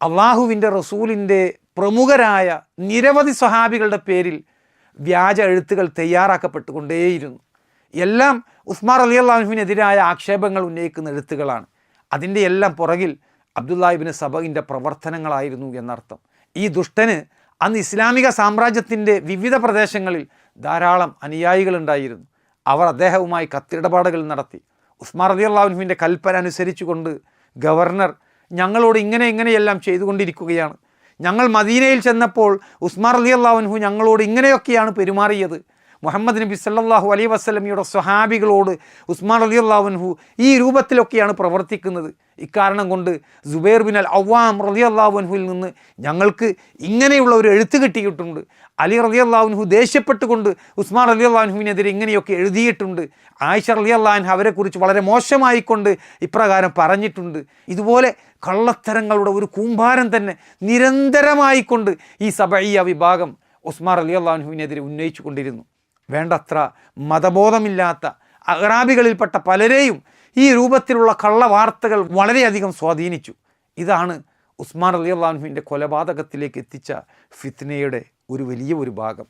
അള്ളാഹുവിൻ്റെ റസൂലിൻ്റെ പ്രമുഖരായ നിരവധി സ്വഹാബികളുടെ പേരിൽ വ്യാജ എഴുത്തുകൾ തയ്യാറാക്കപ്പെട്ടുകൊണ്ടേയിരുന്നു. എല്ലാം ഉസ്മാൻ റളിയല്ലാഹു അൻഹുവിനെതിരായ ആക്ഷേപങ്ങൾ ഉന്നയിക്കുന്ന എഴുത്തുകളാണ്. അതിൻ്റെ എല്ലാം പുറകിൽ അബ്ദുല്ലാഹ് ഇബ്നു സബഇൻ്റെ പ്രവർത്തനങ്ങളായിരുന്നു എന്നർത്ഥം. ഈ ദുഷ്ടന് അന്ന് ഇസ്ലാമിക സാമ്രാജ്യത്തിൻ്റെ വിവിധ പ്രദേശങ്ങളിൽ ധാരാളം അനുയായികളുണ്ടായിരുന്നു. അവർ അദ്ദേഹവുമായി കത്തിടപാടുകൾ നടത്തി. ഉസ്മാൻ റളിയല്ലാഹു അൻഹുവിൻ്റെ കൽപ്പന അനുസരിച്ചുകൊണ്ട് ഗവർണർ ഞങ്ങളോട് ഇങ്ങനെയെല്ലാം ചെയ്തുകൊണ്ടിരിക്കുകയാണ്. ഞങ്ങൾ മദീനയിൽ ചെന്നപ്പോൾ ഉസ്മാൻ റളിയല്ലാഹു അൻഹു ഞങ്ങളോട് ഇങ്ങനെയൊക്കെയാണ് പെരുമാറിയത്. മുഹമ്മദ് നബി സല്ലല്ലാഹു അലൈഹി വസല്ലമയുടെ സ്വഹാബികളോട് ഉസ്മാൻ റളിയല്ലാഹു അൻഹു ഈ രൂപത്തിലൊക്കെയാണ് പ്രവർത്തിക്കുന്നത്. ഇക്കാരണം കൊണ്ട് സുബൈർ ബിൻ അൽ അവ്വാം റളിയല്ലാഹു അൻഹുവിൽ നിന്ന് ഞങ്ങൾക്ക് ഇങ്ങനെയുള്ള ഒരു എഴുത്ത് കിട്ടിയിട്ടുണ്ട്. അലി റളിയല്ലാഹു അൻഹു ദേഷ്യപ്പെട്ടുകൊണ്ട് ഉസ്മാൻ റളിയല്ലാഹു അൻഹുവിനെതിരെ ഇങ്ങനെയൊക്കെ എഴുതിയിട്ടുണ്ട്. ആയിഷ റളിയല്ലാഹു അൻഹ അവരെക്കുറിച്ച് വളരെ മോശമായിക്കൊണ്ട് ഇപ്രകാരം പറഞ്ഞിട്ടുണ്ട്. ഇതുപോലെ കള്ളത്തരങ്ങളുടെ ഒരു കൂമ്പാരം തന്നെ നിരന്തരമായിക്കൊണ്ട് ഈ സബഈയ വിഭാഗം ഉസ്മാൻ റളിയല്ലാഹു അൻഹുവിനെതിരെ ഉന്നയിച്ചു കൊണ്ടിരുന്നു. വേണ്ടത്ര മതബോധമില്ലാത്ത അഗ്രാബികളിൽപ്പെട്ട പലരെയും ഈ രൂപത്തിലുള്ള കള്ളവാർത്തകൾ വളരെയധികം സ്വാധീനിച്ചു. ഇതാണ് ഉസ്മാൻ റളിയല്ലാഹു അൻഹുവിൻ്റെ കൊലപാതകത്തിലേക്ക് എത്തിച്ച ഫിത്നയുടെ ഒരു വലിയ ഭാഗം.